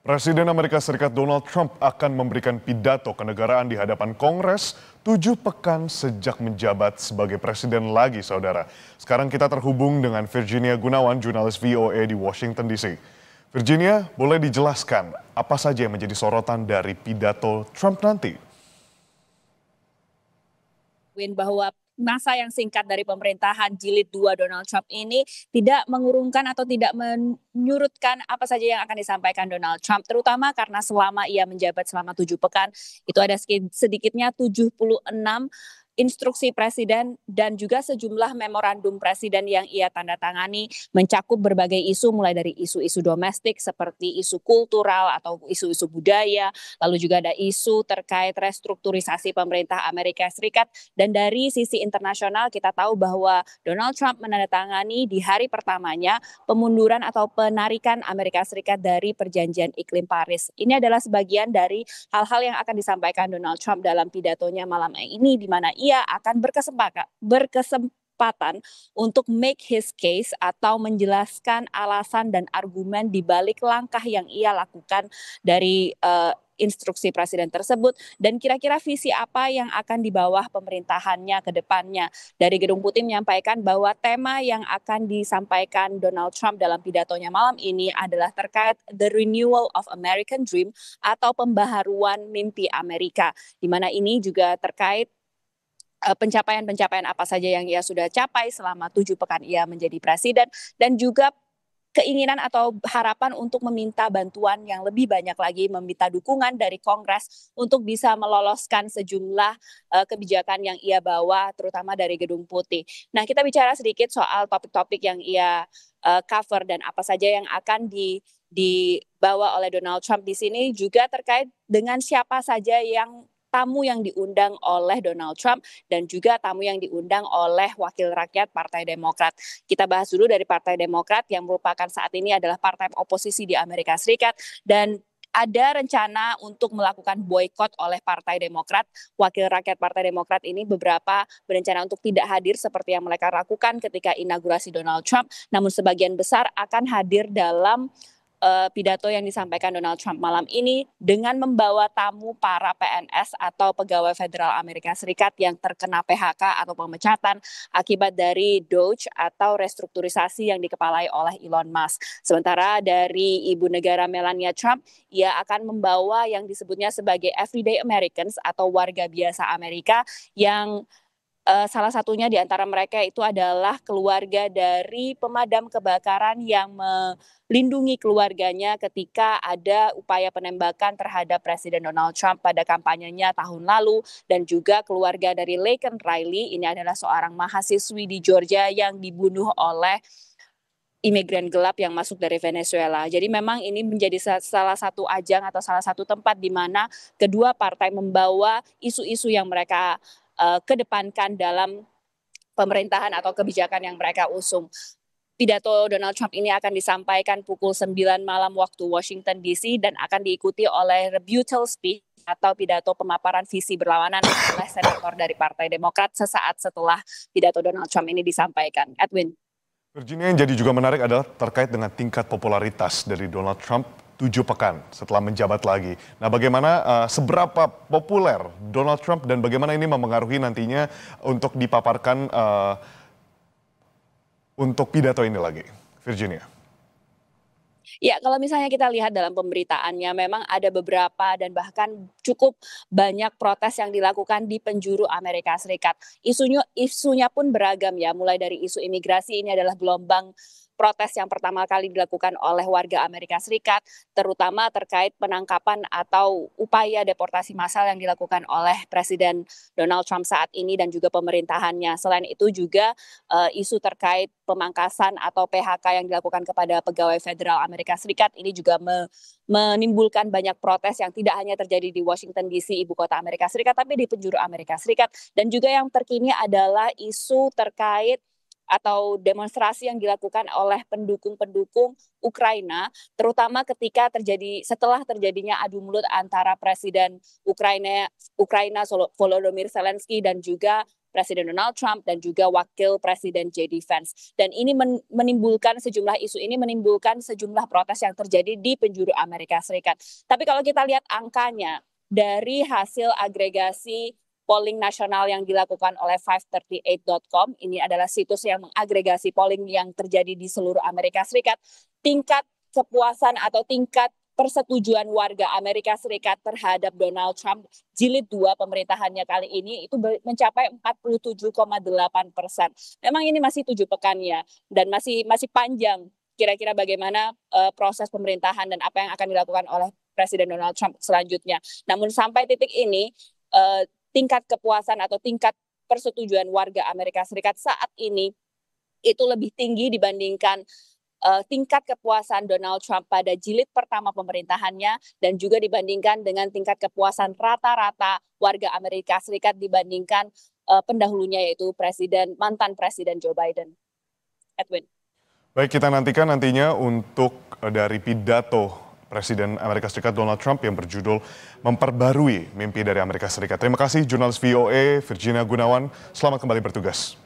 Presiden Amerika Serikat Donald Trump akan memberikan pidato kenegaraan di hadapan Kongres 7 pekan sejak menjabat sebagai presiden lagi, saudara. Sekarang kita terhubung dengan Virginia Gunawan, jurnalis VOA di Washington DC. Virginia, boleh dijelaskan apa saja yang menjadi sorotan dari pidato Trump nanti? Bahwa masa yang singkat dari pemerintahan jilid 2 Donald Trump ini tidak mengurungkan atau tidak menyurutkan apa saja yang akan disampaikan Donald Trump, terutama karena selama ia menjabat selama 7 pekan, itu ada sedikitnya 76 instruksi presiden dan juga sejumlah memorandum presiden yang ia tanda tangani mencakup berbagai isu mulai dari isu-isu domestik seperti isu kultural atau isu-isu budaya, lalu juga ada isu terkait restrukturisasi pemerintah Amerika Serikat, dan dari sisi internasional kita tahu bahwa Donald Trump menandatangani di hari pertamanya pemunduran atau penarikan Amerika Serikat dari perjanjian iklim Paris. Ini adalah sebagian dari hal-hal yang akan disampaikan Donald Trump dalam pidatonya malam ini, di mana ia akan berkesempatan untuk make his case atau menjelaskan alasan dan argumen di balik langkah yang ia lakukan dari instruksi presiden tersebut, dan kira-kira visi apa yang akan dibawa pemerintahannya ke depannya. Dari Gedung Putih menyampaikan bahwa tema yang akan disampaikan Donald Trump dalam pidatonya malam ini adalah terkait the renewal of American dream atau pembaharuan mimpi Amerika, di mana ini juga terkait pencapaian-pencapaian apa saja yang ia sudah capai selama 7 pekan ia menjadi presiden, dan juga keinginan atau harapan untuk meminta bantuan yang lebih banyak lagi, meminta dukungan dari Kongres untuk bisa meloloskan sejumlah kebijakan yang ia bawa, terutama dari Gedung Putih. Nah, kita bicara sedikit soal topik-topik yang ia cover dan apa saja yang akan dibawa oleh Donald Trump di sini, juga terkait dengan siapa saja yang tamu yang diundang oleh Donald Trump dan juga tamu yang diundang oleh wakil rakyat Partai Demokrat. Kita bahas dulu dari Partai Demokrat yang merupakan saat ini adalah partai oposisi di Amerika Serikat, dan ada rencana untuk melakukan boykot oleh Partai Demokrat. Wakil rakyat Partai Demokrat ini beberapa berencana untuk tidak hadir seperti yang mereka lakukan ketika inaugurasi Donald Trump, namun sebagian besar akan hadir dalam pidato yang disampaikan Donald Trump malam ini dengan membawa tamu para PNS atau pegawai federal Amerika Serikat yang terkena PHK atau pemecatan akibat dari DOGE atau restrukturisasi yang dikepalai oleh Elon Musk. Sementara dari ibu negara Melania Trump, ia akan membawa yang disebutnya sebagai everyday Americans atau warga biasa Amerika yang salah satunya di antara mereka itu adalah keluarga dari pemadam kebakaran yang melindungi keluarganya ketika ada upaya penembakan terhadap Presiden Donald Trump pada kampanyenya tahun lalu, dan juga keluarga dari Laken Riley, ini adalah seorang mahasiswi di Georgia yang dibunuh oleh imigran gelap yang masuk dari Venezuela. Jadi memang ini menjadi salah satu ajang atau salah satu tempat di mana kedua partai membawa isu-isu yang mereka kedepankan dalam pemerintahan atau kebijakan yang mereka usung. Pidato Donald Trump ini akan disampaikan pukul 9 malam waktu Washington DC dan akan diikuti oleh rebuttal speech atau pidato pemaparan visi berlawanan oleh senator dari Partai Demokrat sesaat setelah pidato Donald Trump ini disampaikan. Edwin. Virginia, yang jadi juga menarik adalah terkait dengan tingkat popularitas dari Donald Trump 7 pekan setelah menjabat lagi. Nah, bagaimana seberapa populer Donald Trump dan bagaimana ini mempengaruhi nantinya untuk dipaparkan untuk pidato ini lagi, Virginia? Ya, kalau misalnya kita lihat dalam pemberitaannya, memang ada beberapa dan bahkan cukup banyak protes yang dilakukan di penjuru Amerika Serikat. Isunya pun beragam ya, mulai dari isu imigrasi, ini adalah gelombang protes yang pertama kali dilakukan oleh warga Amerika Serikat, terutama terkait penangkapan atau upaya deportasi massal yang dilakukan oleh Presiden Donald Trump saat ini dan juga pemerintahannya. Selain itu juga isu terkait pemangkasan atau PHK yang dilakukan kepada pegawai federal Amerika Serikat ini juga menimbulkan banyak protes yang tidak hanya terjadi di Washington DC, ibu kota Amerika Serikat, tapi di penjuru Amerika Serikat. Dan juga yang terkini adalah isu terkait atau demonstrasi yang dilakukan oleh pendukung-pendukung Ukraina, terutama setelah terjadinya adu mulut antara Presiden Ukraina Volodymyr Zelensky dan juga Presiden Donald Trump dan juga Wakil Presiden JD Vance. Dan ini menimbulkan sejumlah isu ini menimbulkan sejumlah protes yang terjadi di penjuru Amerika Serikat. Tapi kalau kita lihat angkanya dari hasil agregasi polling nasional yang dilakukan oleh 538.com, ini adalah situs yang mengagregasi polling yang terjadi di seluruh Amerika Serikat, tingkat kepuasan atau tingkat persetujuan warga Amerika Serikat terhadap Donald Trump jilid 2 pemerintahannya kali ini itu mencapai 47,8%. Memang ini masih 7 pekan ya, dan masih panjang kira-kira bagaimana proses pemerintahan dan apa yang akan dilakukan oleh Presiden Donald Trump selanjutnya. Namun sampai titik ini tingkat kepuasan atau tingkat persetujuan warga Amerika Serikat saat ini itu lebih tinggi dibandingkan tingkat kepuasan Donald Trump pada jilid pertama pemerintahannya dan juga dibandingkan dengan tingkat kepuasan rata-rata warga Amerika Serikat dibandingkan pendahulunya yaitu mantan Presiden Joe Biden. Edwin. Baik, kita nantikan nantinya untuk dari pidato Presiden Amerika Serikat Donald Trump yang berjudul Memperbarui Mimpi dari Amerika Serikat. Terima kasih jurnalis VOA Virginia Gunawan. Selamat kembali bertugas.